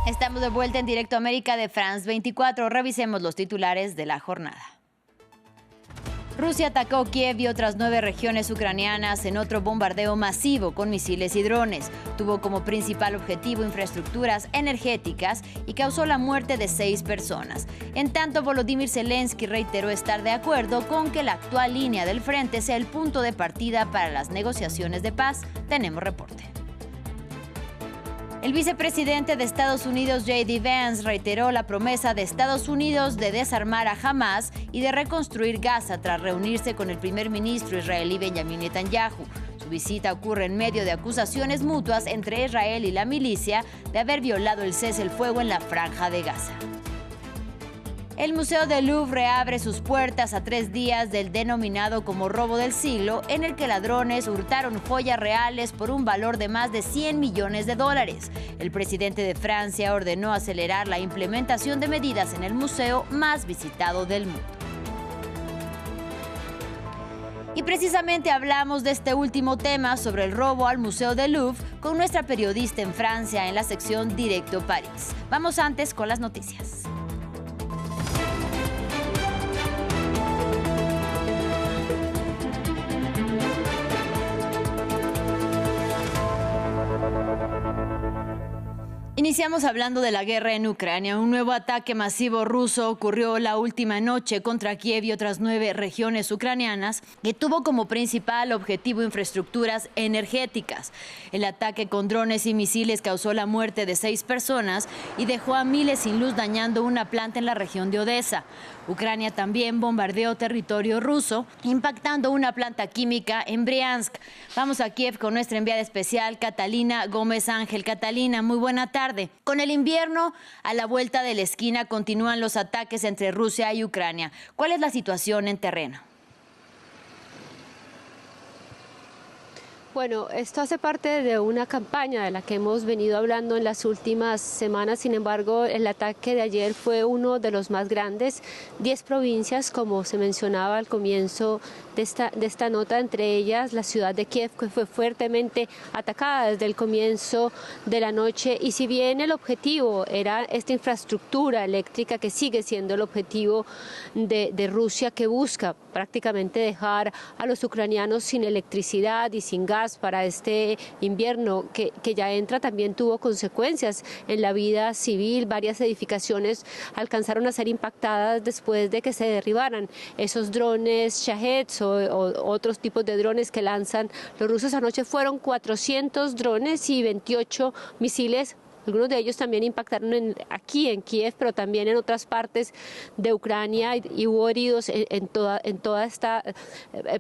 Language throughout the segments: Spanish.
Estamos de vuelta en Directo América de France 24. Revisemos los titulares de la jornada. Rusia atacó Kiev y otras 9 regiones ucranianas en otro bombardeo masivo con misiles y drones. Tuvo como principal objetivo infraestructuras energéticas y causó la muerte de 6 personas. En tanto, Volodymyr Zelensky reiteró estar de acuerdo con que la actual línea del frente sea el punto de partida para las negociaciones de paz. Tenemos reporte. El vicepresidente de Estados Unidos, J.D. Vance, reiteró la promesa de Estados Unidos de desarmar a Hamás y de reconstruir Gaza tras reunirse con el primer ministro israelí Benjamin Netanyahu. Su visita ocurre en medio de acusaciones mutuas entre Israel y la milicia de haber violado el cese el fuego en la franja de Gaza. El Museo del Louvre abre sus puertas a 3 días del denominado como robo del siglo, en el que ladrones hurtaron joyas reales por un valor de más de 100 millones de dólares. El presidente de Francia ordenó acelerar la implementación de medidas en el museo más visitado del mundo. Y precisamente hablamos de este último tema sobre el robo al Museo del Louvre con nuestra periodista en Francia en la sección Directo París. Vamos antes con las noticias. Iniciamos hablando de la guerra en Ucrania. Un nuevo ataque masivo ruso ocurrió la última noche contra Kiev y otras 9 regiones ucranianas que tuvo como principal objetivo infraestructuras energéticas. El ataque con drones y misiles causó la muerte de 6 personas y dejó a miles sin luz, dañando una planta en la región de Odessa. Ucrania también bombardeó territorio ruso, impactando una planta química en Briansk. Vamos a Kiev con nuestra enviada especial, Catalina Gómez Ángel. Catalina, muy buena tarde. Con el invierno a la vuelta de la esquina, continúan los ataques entre Rusia y Ucrania. ¿Cuál es la situación en terreno? Bueno, esto hace parte de una campaña de la que hemos venido hablando en las últimas semanas. Sin embargo, el ataque de ayer fue uno de los más grandes. 10 provincias, como se mencionaba al comienzo de esta nota, entre ellas la ciudad de Kiev, que fue fuertemente atacada desde el comienzo de la noche. Y si bien el objetivo era esta infraestructura eléctrica, que sigue siendo el objetivo de Rusia, que busca prácticamente dejar a los ucranianos sin electricidad y sin gas para este invierno que ya entra, también tuvo consecuencias en la vida civil. Varias edificaciones alcanzaron a ser impactadas después de que se derribaran esos drones Shaheds o otros tipos de drones que lanzan los rusos. Anoche fueron 400 drones y 28 misiles. Algunos de ellos también impactaron aquí en Kiev, pero también en otras partes de Ucrania, y hubo heridos en toda esta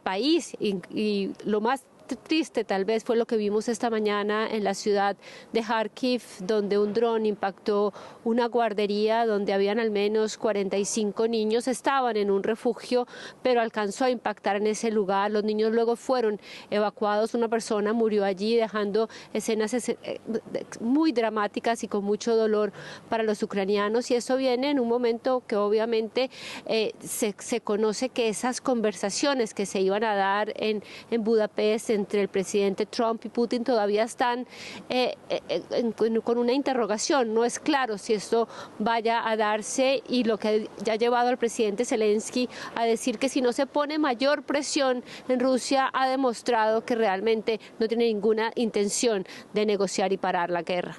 país. Y lo más triste tal vez fue lo que vimos esta mañana en la ciudad de Kharkiv, donde un dron impactó una guardería donde habían al menos 45 niños. Estaban en un refugio, pero alcanzó a impactar en ese lugar. Los niños luego fueron evacuados. Una persona murió allí, dejando escenas muy dramáticas y con mucho dolor para los ucranianos. Y eso viene en un momento que obviamente se conoce que esas conversaciones que se iban a dar en Budapest entre el presidente Trump y Putin todavía están con una interrogación. No es claro si esto vaya a darse, y lo que ya ha llevado al presidente Zelensky a decir que si no se pone mayor presión en Rusia, ha demostrado que realmente no tiene ninguna intención de negociar y parar la guerra.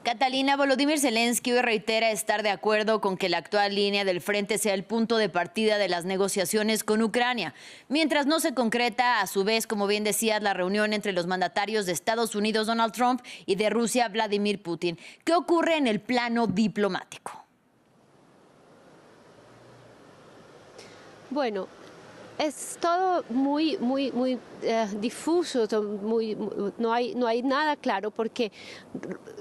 Catalina, Volodymyr Zelensky hoy reitera estar de acuerdo con que la actual línea del frente sea el punto de partida de las negociaciones con Ucrania, mientras no se concreta, a su vez, como bien decías, la reunión entre los mandatarios de Estados Unidos, Donald Trump, y de Rusia, Vladimir Putin. ¿Qué ocurre en el plano diplomático? Bueno, es todo muy difuso, no hay nada claro, porque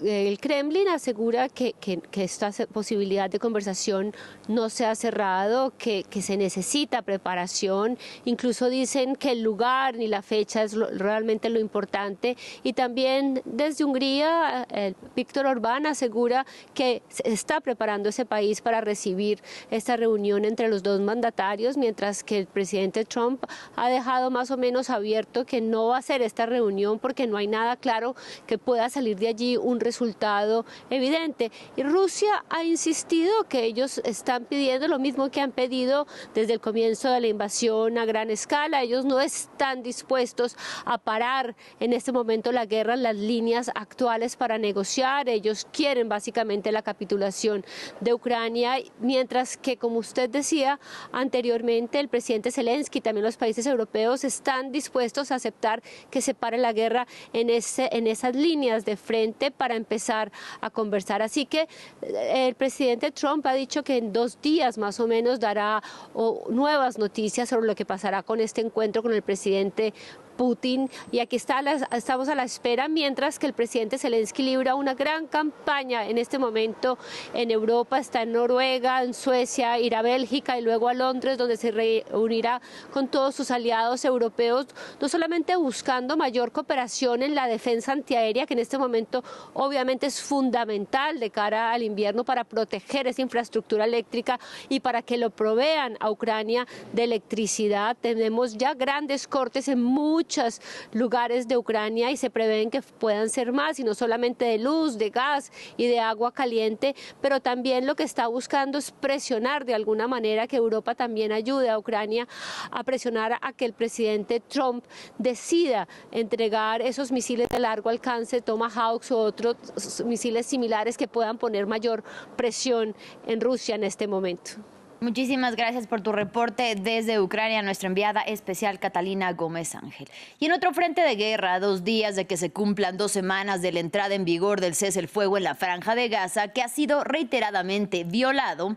el Kremlin asegura que esta posibilidad de conversación no se ha cerrado, que se necesita preparación. Incluso dicen que el lugar ni la fecha es realmente lo importante. Y también desde Hungría, Víctor Orbán asegura que se está preparando ese país para recibir esta reunión entre los dos mandatarios, mientras que el presidente Trump ha dejado más o menos abierto abierto que no va a hacer esta reunión porque no hay nada claro que pueda salir de allí un resultado evidente. Y Rusia ha insistido que ellos están pidiendo lo mismo que han pedido desde el comienzo de la invasión a gran escala. Ellos no están dispuestos a parar en este momento la guerra en las líneas actuales para negociar. Ellos quieren básicamente la capitulación de Ucrania, mientras que, como usted decía anteriormente, el presidente Zelensky y también los países europeos están dispuestos a aceptar que se pare la guerra en esas líneas de frente para empezar a conversar. Así que el presidente Trump ha dicho que en 2 días más o menos dará nuevas noticias sobre lo que pasará con este encuentro con el presidente Putin, y aquí estamos a la espera, mientras que el presidente Zelensky libra una gran campaña en este momento en Europa. Está en Noruega, en Suecia, irá a Bélgica y luego a Londres, donde se reunirá con todos sus aliados europeos, no solamente buscando mayor cooperación en la defensa antiaérea, que en este momento obviamente es fundamental de cara al invierno para proteger esa infraestructura eléctrica y para que lo provean a Ucrania de electricidad. Tenemos ya grandes cortes en muchos lugares de Ucrania y se prevén que puedan ser más, y no solamente de luz, de gas y de agua caliente, pero también lo que está buscando es presionar de alguna manera que Europa también ayude a Ucrania a presionar a que el presidente Trump decida entregar esos misiles de largo alcance, Tomahawks o otros misiles similares que puedan poner mayor presión en Rusia en este momento. Muchísimas gracias por tu reporte desde Ucrania, nuestra enviada especial Catalina Gómez Ángel. Y en otro frente de guerra, 2 días de que se cumplan 2 semanas de la entrada en vigor del cese el fuego en la Franja de Gaza, que ha sido reiteradamente violado,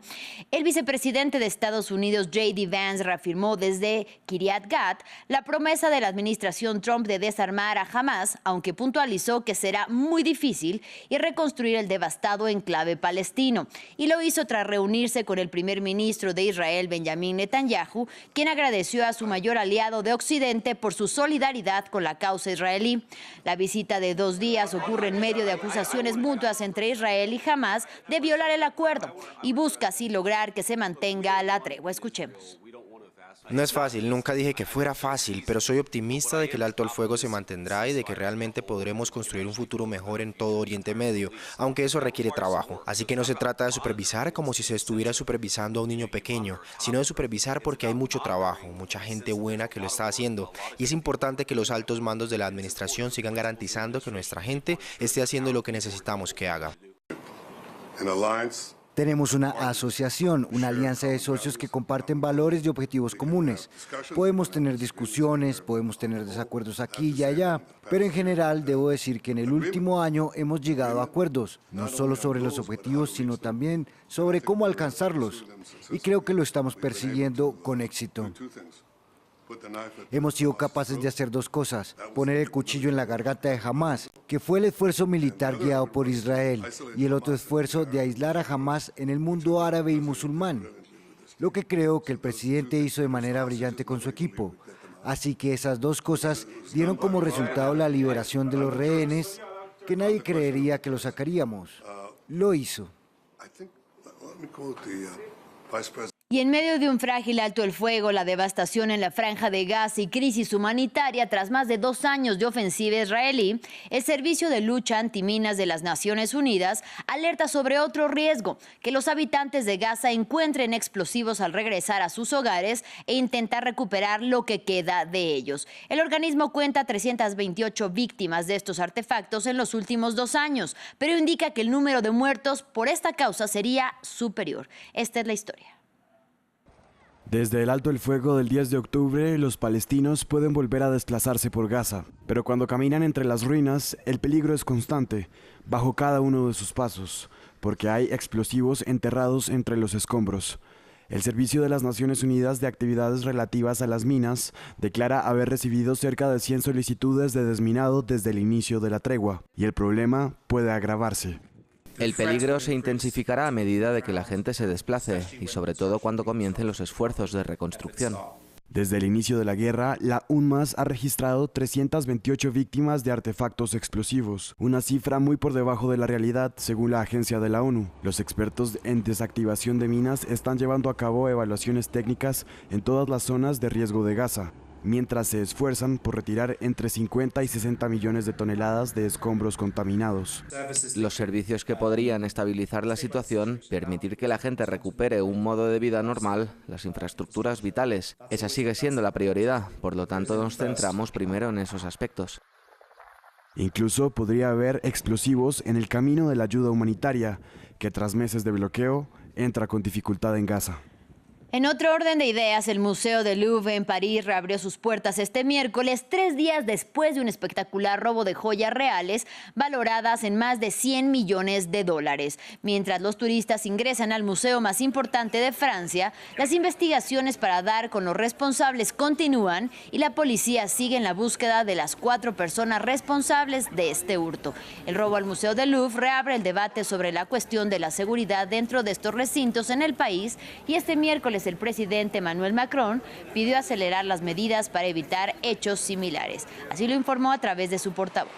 el vicepresidente de Estados Unidos, J.D. Vance, reafirmó desde Kiryat Gat la promesa de la administración Trump de desarmar a Hamás, aunque puntualizó que será muy difícil y reconstruir el devastado enclave palestino. Y lo hizo tras reunirse con el primer ministro de Israel, Benjamín Netanyahu, quien agradeció a su mayor aliado de Occidente por su solidaridad con la causa israelí. La visita de 2 días ocurre en medio de acusaciones mutuas entre Israel y Hamás de violar el acuerdo y busca así lograr que se mantenga la tregua. Escuchemos. No es fácil, nunca dije que fuera fácil, pero soy optimista de que el alto al fuego se mantendrá y de que realmente podremos construir un futuro mejor en todo Oriente Medio, aunque eso requiere trabajo. Así que no se trata de supervisar como si se estuviera supervisando a un niño pequeño, sino de supervisar porque hay mucho trabajo, mucha gente buena que lo está haciendo. Y es importante que los altos mandos de la administración sigan garantizando que nuestra gente esté haciendo lo que necesitamos que haga. Tenemos una asociación, una alianza de socios que comparten valores y objetivos comunes. Podemos tener discusiones, podemos tener desacuerdos aquí y allá, pero en general debo decir que en el último año hemos llegado a acuerdos, no solo sobre los objetivos, sino también sobre cómo alcanzarlos. Y creo que lo estamos persiguiendo con éxito. Hemos sido capaces de hacer 2 cosas: poner el cuchillo en la garganta de Hamás, que fue el esfuerzo militar guiado por Israel, y el otro esfuerzo de aislar a Hamás en el mundo árabe y musulmán, lo que creo que el presidente hizo de manera brillante con su equipo. Así que esas 2 cosas dieron como resultado la liberación de los rehenes, que nadie creería que lo sacaríamos. Lo hizo. Y en medio de un frágil alto el fuego, la devastación en la Franja de Gaza y crisis humanitaria tras más de 2 años de ofensiva israelí, el Servicio de Lucha Antiminas de las Naciones Unidas alerta sobre otro riesgo: que los habitantes de Gaza encuentren explosivos al regresar a sus hogares e intentar recuperar lo que queda de ellos. El organismo cuenta 328 víctimas de estos artefactos en los últimos 2 años, pero indica que el número de muertos por esta causa sería superior. Esta es la historia. Desde el alto el fuego del 10 de octubre, los palestinos pueden volver a desplazarse por Gaza, pero cuando caminan entre las ruinas, el peligro es constante, bajo cada uno de sus pasos, porque hay explosivos enterrados entre los escombros. El Servicio de las Naciones Unidas de Actividades Relativas a las Minas declara haber recibido cerca de 100 solicitudes de desminado desde el inicio de la tregua, y el problema puede agravarse. El peligro se intensificará a medida de que la gente se desplace y sobre todo cuando comiencen los esfuerzos de reconstrucción. Desde el inicio de la guerra, la UNMAS ha registrado 328 víctimas de artefactos explosivos, una cifra muy por debajo de la realidad, según la agencia de la ONU. Los expertos en desactivación de minas están llevando a cabo evaluaciones técnicas en todas las zonas de riesgo de Gaza. mientras se esfuerzan por retirar entre 50 y 60 millones de toneladas de escombros contaminados. Los servicios que podrían estabilizar la situación, permitir que la gente recupere un modo de vida normal, las infraestructuras vitales, esa sigue siendo la prioridad, por lo tanto nos centramos primero en esos aspectos. Incluso podría haber explosivos en el camino de la ayuda humanitaria, que tras meses de bloqueo entra con dificultad en Gaza. En otro orden de ideas, el Museo del Louvre en París reabrió sus puertas este miércoles, 3 días después de un espectacular robo de joyas reales valoradas en más de 100 millones de dólares. Mientras los turistas ingresan al museo más importante de Francia, las investigaciones para dar con los responsables continúan y la policía sigue en la búsqueda de las 4 personas responsables de este hurto. El robo al Museo del Louvre reabre el debate sobre la cuestión de la seguridad dentro de estos recintos en el país y este miércoles el presidente Emmanuel Macron pidió acelerar las medidas para evitar hechos similares. Así lo informó a través de su portavoz.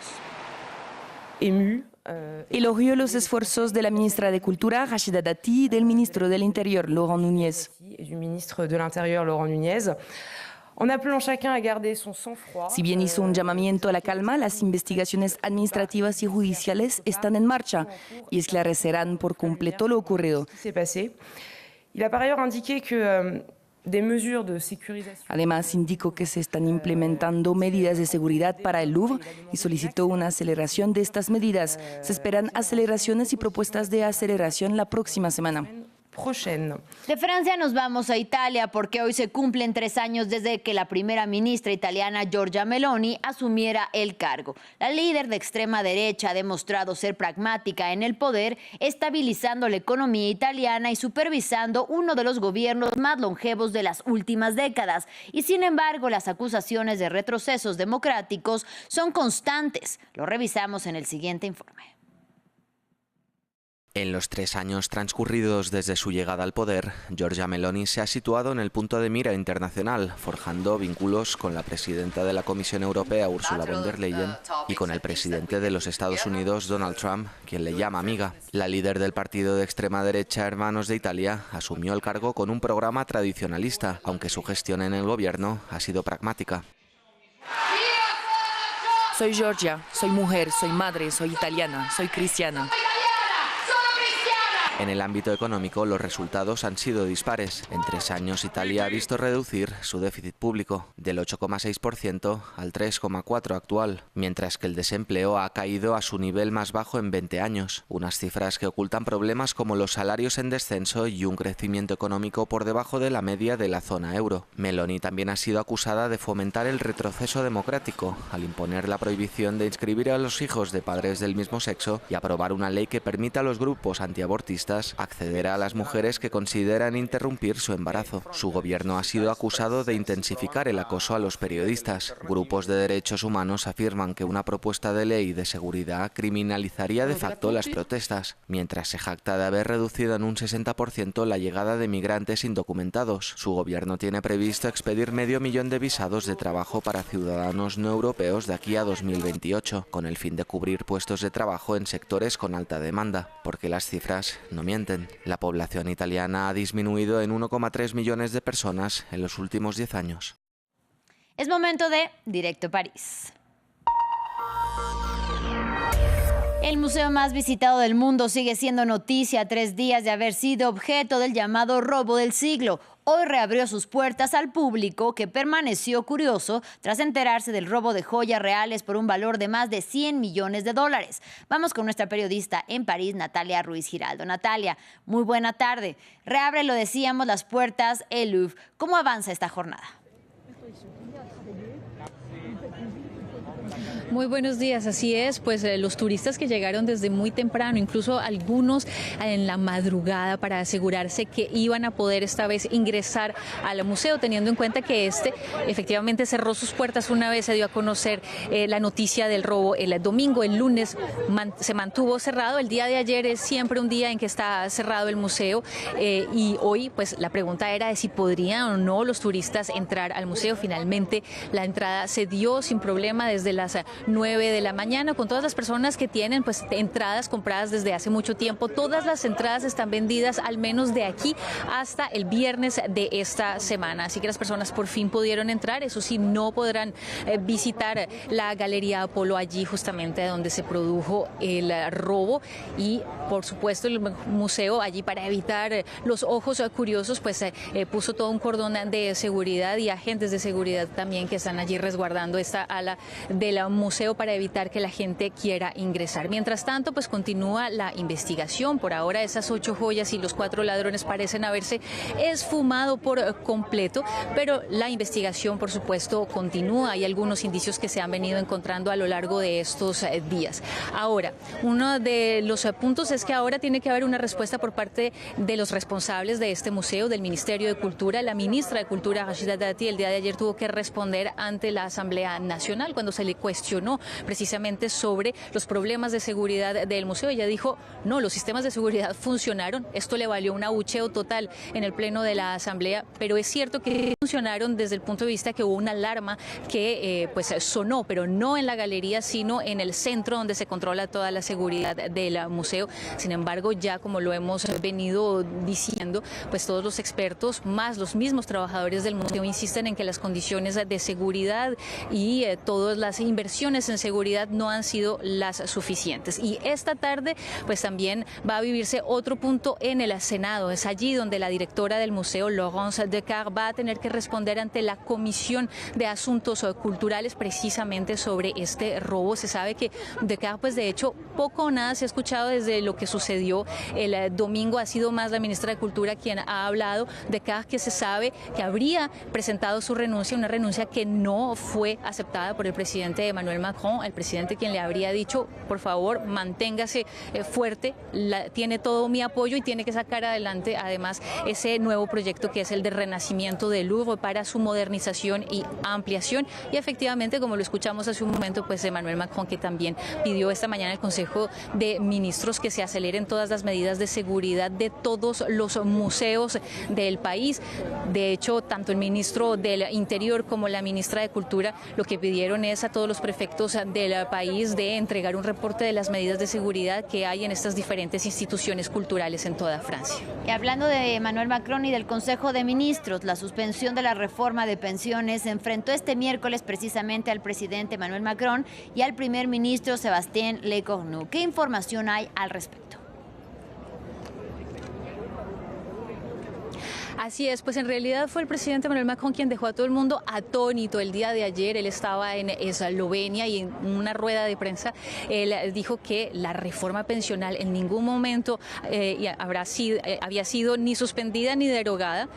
Elogió los esfuerzos de la ministra de Cultura, Rachida Dati, y del ministro del Interior, Laurent Nunez. Si bien hizo un llamamiento a la calma, las investigaciones administrativas y judiciales están en marcha y esclarecerán por completo lo ocurrido. Además, indicó que se están implementando medidas de seguridad para el Louvre y solicitó una aceleración de estas medidas. Se esperan aceleraciones y propuestas de aceleración la próxima semana. De Francia nos vamos a Italia porque hoy se cumplen 3 años desde que la primera ministra italiana Giorgia Meloni asumiera el cargo. La líder de extrema derecha ha demostrado ser pragmática en el poder, estabilizando la economía italiana y supervisando uno de los gobiernos más longevos de las últimas décadas. Y sin embargo, las acusaciones de retrocesos democráticos son constantes. Lo revisamos en el siguiente informe. En los 3 años transcurridos desde su llegada al poder, Giorgia Meloni se ha situado en el punto de mira internacional, forjando vínculos con la presidenta de la Comisión Europea, Ursula von der Leyen, y con el presidente de los Estados Unidos, Donald Trump, quien le llama amiga. La líder del partido de extrema derecha Hermanos de Italia asumió el cargo con un programa tradicionalista, aunque su gestión en el gobierno ha sido pragmática. Soy Giorgia, soy mujer, soy madre, soy italiana, soy cristiana. En el ámbito económico, los resultados han sido dispares. En 3 años, Italia ha visto reducir su déficit público del 8,6% al 3,4% actual, mientras que el desempleo ha caído a su nivel más bajo en 20 años. Unas cifras que ocultan problemas como los salarios en descenso y un crecimiento económico por debajo de la media de la zona euro. Meloni también ha sido acusada de fomentar el retroceso democrático al imponer la prohibición de inscribir a los hijos de padres del mismo sexo y aprobar una ley que permita a los grupos antiabortistas acceder a las mujeres que consideran interrumpir su embarazo. Su gobierno ha sido acusado de intensificar el acoso a los periodistas. Grupos de derechos humanos afirman que una propuesta de ley de seguridad criminalizaría de facto las protestas, mientras se jacta de haber reducido en un 60% la llegada de migrantes indocumentados. Su gobierno tiene previsto expedir 500.000 de visados de trabajo para ciudadanos no europeos de aquí a 2028, con el fin de cubrir puestos de trabajo en sectores con alta demanda, porque las cifras no mienten. La población italiana ha disminuido en 1,3 millones de personas en los últimos 10 años. Es momento de Directo París. El museo más visitado del mundo sigue siendo noticia a 3 días de haber sido objeto del llamado robo del siglo. Hoy reabrió sus puertas al público, que permaneció curioso tras enterarse del robo de joyas reales por un valor de más de 100 millones de dólares. Vamos con nuestra periodista en París, Natalia Ruiz Giraldo. Natalia, muy buena tarde. Reabre, lo decíamos, las puertas el Louvre. ¿Cómo avanza esta jornada? Muy buenos días, así es, pues los turistas que llegaron desde muy temprano, incluso algunos en la madrugada, para asegurarse que iban a poder esta vez ingresar al museo, teniendo en cuenta que este efectivamente cerró sus puertas una vez se dio a conocer la noticia del robo el domingo. El lunes se mantuvo cerrado. El día de ayer es siempre un día en que está cerrado el museo y hoy pues la pregunta era de si podrían o no los turistas entrar al museo. Finalmente la entrada se dio sin problema desde las 9 de la mañana, con todas las personas que tienen pues entradas compradas desde hace mucho tiempo. Todas las entradas están vendidas al menos de aquí hasta el viernes de esta semana. Así que las personas por fin pudieron entrar. Eso sí, no podrán visitar la Galería Apolo, allí justamente donde se produjo el robo, y por supuesto el museo allí, para evitar los ojos curiosos, pues puso todo un cordón de seguridad y agentes de seguridad también que están allí resguardando esta ala del museo para evitar que la gente quiera ingresar. Mientras tanto, pues continúa la investigación. Por ahora esas 8 joyas y los 4 ladrones parecen haberse esfumado por completo, pero la investigación por supuesto continúa. Hay algunos indicios que se han venido encontrando a lo largo de estos días. Ahora, uno de los puntos es que ahora tiene que haber una respuesta por parte de los responsables de este museo, del Ministerio de Cultura. La ministra de Cultura, Rashida Dati, el día de ayer tuvo que responder ante la Asamblea Nacional cuando se le cuestionó precisamente sobre los problemas de seguridad del museo. Ella dijo, no, los sistemas de seguridad funcionaron. Esto le valió un abucheo total en el pleno de la Asamblea, pero es cierto que funcionaron desde el punto de vista que hubo una alarma que pues sonó, pero no en la galería, sino en el centro donde se controla toda la seguridad del museo. Sin embargo, ya como lo hemos venido diciendo, pues todos los expertos, más los mismos trabajadores del museo, insisten en que las condiciones de seguridad y todas las inversiones en seguridad no han sido las suficientes. Y esta tarde pues también va a vivirse otro punto en el Senado. Es allí donde la directora del museo, Laurence Descartes, va a tener que responder ante la Comisión de Asuntos Culturales precisamente sobre este robo. Se sabe que Descartes, pues de hecho poco o nada se ha escuchado desde lo que sucedió el domingo. Ha sido más la ministra de Cultura quien ha hablado. Descartes, que se sabe que habría presentado su renuncia, una renuncia que no fue aceptada por el presidente Emmanuel Macron, el presidente quien le habría dicho, por favor, manténgase fuerte, tiene todo mi apoyo y tiene que sacar adelante además ese nuevo proyecto que es el de renacimiento del Louvre para su modernización y ampliación. Y efectivamente, como lo escuchamos hace un momento, pues Emmanuel Macron, que también pidió esta mañana al Consejo de Ministros que se aceleren todas las medidas de seguridad de todos los museos del país. De hecho, tanto el ministro del Interior como la ministra de Cultura lo que pidieron es a todos los prefectos del país de entregar un reporte de las medidas de seguridad que hay en estas diferentes instituciones culturales en toda Francia. Y hablando de Emmanuel Macron y del Consejo de Ministros, la suspensión de la reforma de pensiones enfrentó este miércoles precisamente al presidente Emmanuel Macron y al primer ministro Sébastien Lecornu. ¿Qué información hay al respecto? Así es, pues en realidad fue el presidente Emmanuel Macron quien dejó a todo el mundo atónito el día de ayer. Él estaba en Eslovenia y en una rueda de prensa él dijo que la reforma pensional en ningún momento había sido ni suspendida ni derogada,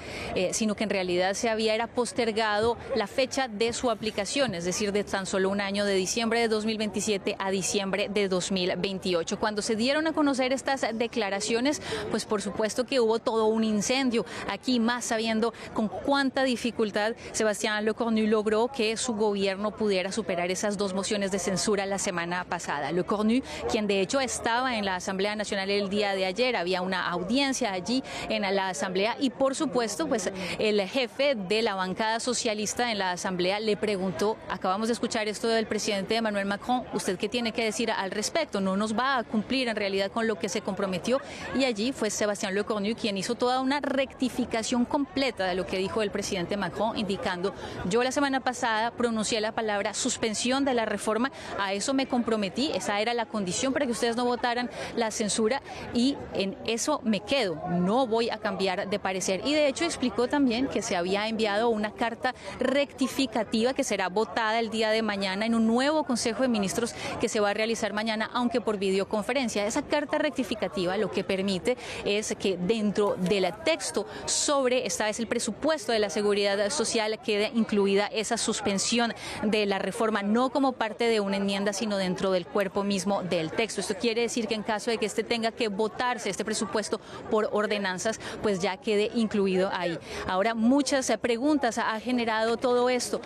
sino que en realidad se había postergado la fecha de su aplicación, es decir, de tan solo un año, de diciembre de 2027 a diciembre de 2028. Cuando se dieron a conocer estas declaraciones, pues por supuesto que hubo todo un incendio aquí, más sabiendo con cuánta dificultad Sébastien Lecornu logró que su gobierno pudiera superar esas 2 mociones de censura la semana pasada. Lecornu, quien de hecho estaba en la Asamblea Nacional el día de ayer, había una audiencia allí en la Asamblea y por supuesto pues el jefe de la bancada socialista en la Asamblea le preguntó, acabamos de escuchar esto del presidente Emmanuel Macron, ¿usted qué tiene que decir al respecto? ¿No nos va a cumplir en realidad con lo que se comprometió? Y allí fue Sébastien Lecornu quien hizo toda una rectificación completa de lo que dijo el presidente Macron, indicando, yo la semana pasada pronuncié la palabra suspensión de la reforma, a eso me comprometí, esa era la condición para que ustedes no votaran la censura y en eso me quedo, no voy a cambiar de parecer. Y de hecho explicó también que se había enviado una carta rectificativa que será votada el día de mañana en un nuevo Consejo de Ministros que se va a realizar mañana, aunque por videoconferencia. Esa carta rectificativa lo que permite es que dentro del texto sobre esta vez el presupuesto de la seguridad social quede incluida esa suspensión de la reforma, no como parte de una enmienda, sino dentro del cuerpo mismo del texto. Esto quiere decir que en caso de que tenga que votarse este presupuesto por ordenanzas, pues ya quede incluido ahí. Ahora, muchas preguntas ha generado todo esto,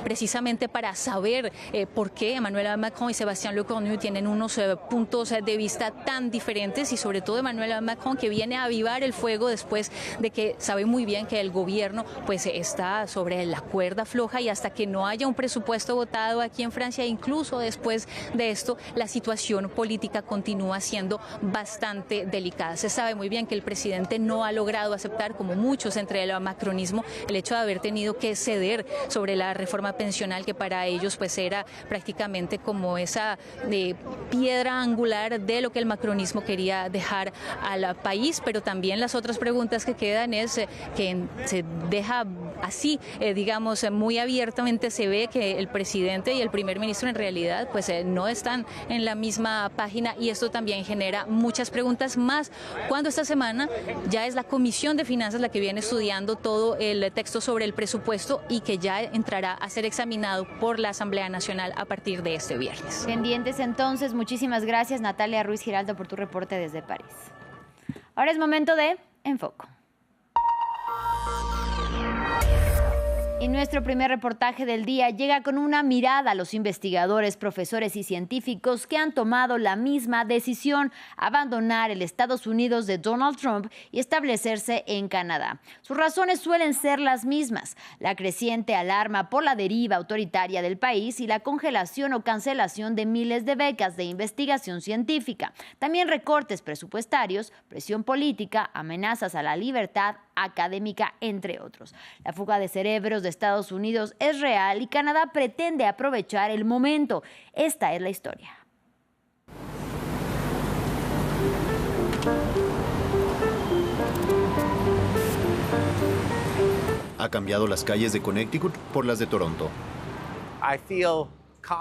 precisamente para saber por qué Emmanuel Macron y Sébastien Lecornu tienen unos puntos de vista tan diferentes y sobre todo Emmanuel Macron, que viene a avivar el fuego después de que sabemos sabe muy bien que el gobierno pues está sobre la cuerda floja y hasta que no haya un presupuesto votado aquí en Francia, incluso después de esto, la situación política continúa siendo bastante delicada. Se sabe muy bien que el presidente no ha logrado aceptar, como muchos entre el macronismo, el hecho de haber tenido que ceder sobre la reforma pensional, que para ellos pues era prácticamente como esa piedra angular de lo que el macronismo quería dejar al país, pero también las otras preguntas que quedan es que se deja así, digamos, muy abiertamente se ve que el presidente y el primer ministro en realidad pues no están en la misma página y esto también genera muchas preguntas más cuando esta semana ya es la Comisión de Finanzas la que viene estudiando todo el texto sobre el presupuesto y que ya entrará a ser examinado por la Asamblea Nacional a partir de este viernes. Pendientes entonces, muchísimas gracias Natalia Ruiz Giraldo por tu reporte desde París. Ahora es momento de En Foco. Y nuestro primer reportaje del día llega con una mirada a los investigadores, profesores y científicos que han tomado la misma decisión: abandonar el Estados Unidos de Donald Trump y establecerse en Canadá. Sus razones suelen ser las mismas: la creciente alarma por la deriva autoritaria del país y la congelación o cancelación de miles de becas de investigación científica. También recortes presupuestarios, presión política, amenazas a la libertad académica, entre otros. La fuga de cerebros de Estados Unidos es real y Canadá pretende aprovechar el momento. Esta es la historia. Ha cambiado las calles de Connecticut por las de Toronto.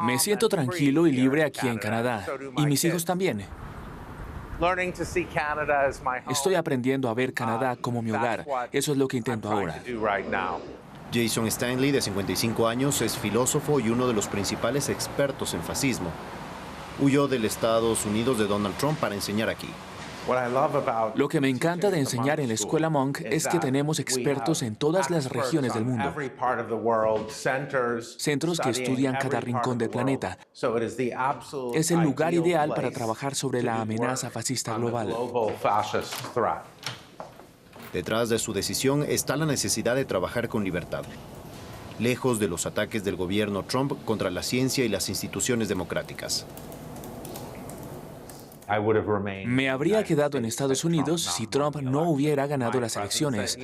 Me siento tranquilo y libre aquí en Canadá, y mis hijos también. Estoy aprendiendo a ver Canadá como mi hogar. Eso es lo que intento ahora. Jason Stanley, de 55 años, es filósofo y uno de los principales expertos en fascismo. Huyó del Estados Unidos de Donald Trump para enseñar aquí. Lo que me encanta de enseñar en la escuela Monk es que tenemos expertos en todas las regiones del mundo, centros que estudian cada rincón del planeta. Es el lugar ideal para trabajar sobre la amenaza fascista global. Detrás de su decisión está la necesidad de trabajar con libertad, lejos de los ataques del gobierno Trump contra la ciencia y las instituciones democráticas. Me habría quedado en Estados Unidos si Trump no hubiera ganado las elecciones.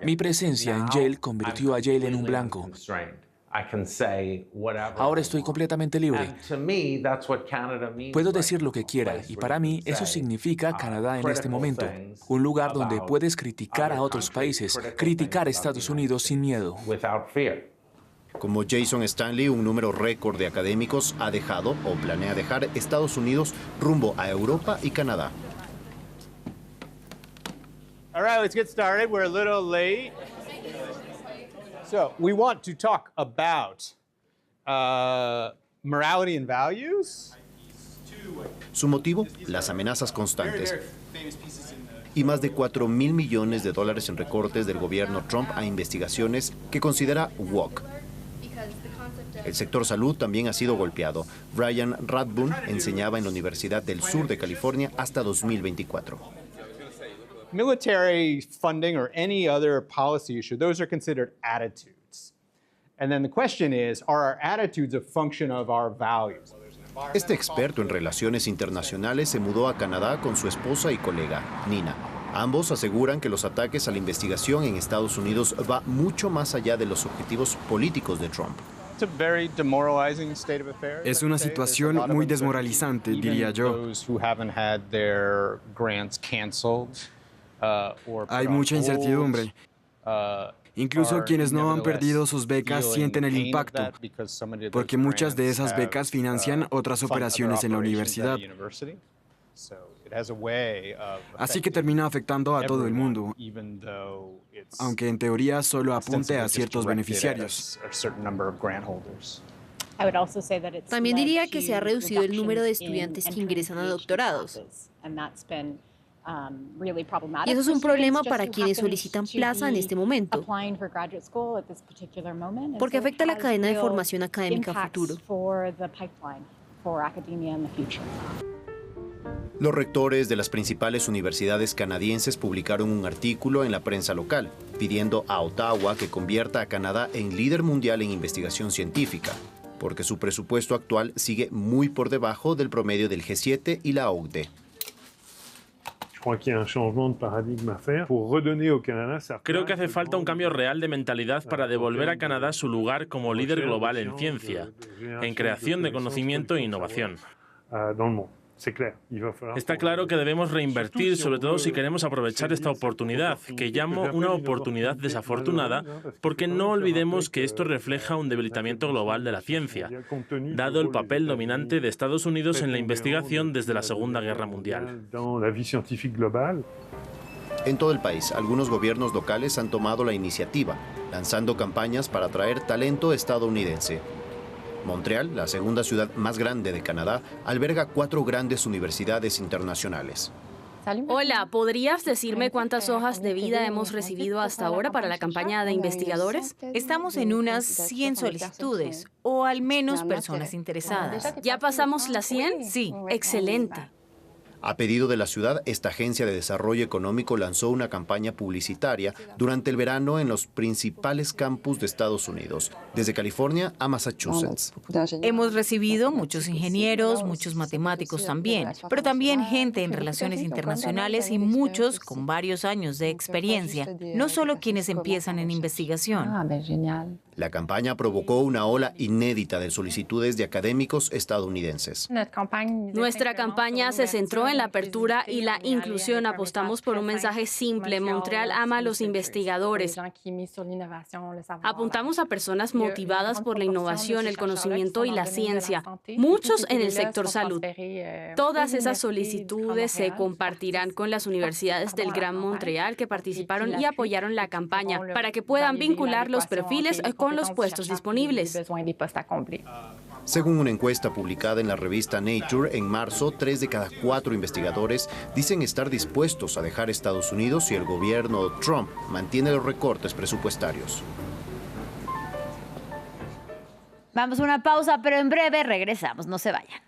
Mi presencia en Yale convirtió a Yale en un blanco. Ahora estoy completamente libre. Puedo decir lo que quiera, y para mí eso significa Canadá en este momento. Un lugar donde puedes criticar a otros países, criticar a Estados Unidos sin miedo. Como Jason Stanley, un número récord de académicos ha dejado o planea dejar Estados Unidos rumbo a Europa y Canadá. All right, let's get started. We're a little late. So we want to talk about morality and values. Su motivo, las amenazas constantes y más de $4.000 millones en recortes del gobierno Trump a investigaciones que considera woke. El sector salud también ha sido golpeado. Brian Rathbun enseñaba en la Universidad del Sur de California hasta 2024. Military funding or any other policy issue, those are considered attitudes. And then the question is, are our attitudes a function of our values? Este experto en relaciones internacionales se mudó a Canadá con su esposa y colega, Nina. Ambos aseguran que los ataques a la investigación en Estados Unidos va mucho más allá de los objetivos políticos de Trump. Es una situación muy desmoralizante, diría yo. Hay mucha incertidumbre. Incluso quienes no han perdido sus becas sienten el impacto, porque muchas de esas becas financian otras operaciones en la universidad. Así que termina afectando a todo el mundo, aunque en teoría solo apunte a ciertos beneficiarios. También diría que se ha reducido el número de estudiantes que ingresan a doctorados. Y eso es un problema para quienes solicitan plaza en este momento, porque afecta la cadena de formación académica a futuro. Los rectores de las principales universidades canadienses publicaron un artículo en la prensa local, pidiendo a Ottawa que convierta a Canadá en líder mundial en investigación científica, porque su presupuesto actual sigue muy por debajo del promedio del G7 y la OCDE. Creo que hace falta un cambio real de mentalidad para devolver a Canadá su lugar como líder global en ciencia, en creación de conocimiento e innovación. Está claro que debemos reinvertir, sobre todo si queremos aprovechar esta oportunidad, que llamo una oportunidad desafortunada, porque no olvidemos que esto refleja un debilitamiento global de la ciencia, dado el papel dominante de Estados Unidos en la investigación desde la Segunda Guerra Mundial. En todo el país, algunos gobiernos locales han tomado la iniciativa, lanzando campañas para atraer talento estadounidense. Montreal, la segunda ciudad más grande de Canadá, alberga 4 grandes universidades internacionales. Hola, ¿podrías decirme cuántas hojas de vida hemos recibido hasta ahora para la campaña de investigadores? Estamos en unas 100 solicitudes, o al menos personas interesadas. ¿Ya pasamos las 100? Sí. Excelente. A pedido de la ciudad, esta agencia de desarrollo económico lanzó una campaña publicitaria durante el verano en los principales campus de Estados Unidos, desde California a Massachusetts. Hemos recibido muchos ingenieros, muchos matemáticos también, pero también gente en relaciones internacionales y muchos con varios años de experiencia, no solo quienes empiezan en investigación. La campaña provocó una ola inédita de solicitudes de académicos estadounidenses. Nuestra campaña se centró en la apertura y la inclusión. Apostamos por un mensaje simple: Montreal ama a los investigadores. Apuntamos a personas motivadas por la innovación, el conocimiento y la ciencia, muchos en el sector salud. Todas esas solicitudes se compartirán con las universidades del Gran Montreal que participaron y apoyaron la campaña para que puedan vincular los perfiles con los puestos disponibles. Según una encuesta publicada en la revista Nature en marzo, 3 de cada 4 investigadores dicen estar dispuestos a dejar Estados Unidos si el gobierno Trump mantiene los recortes presupuestarios. Vamos a una pausa, pero en breve regresamos. No se vayan.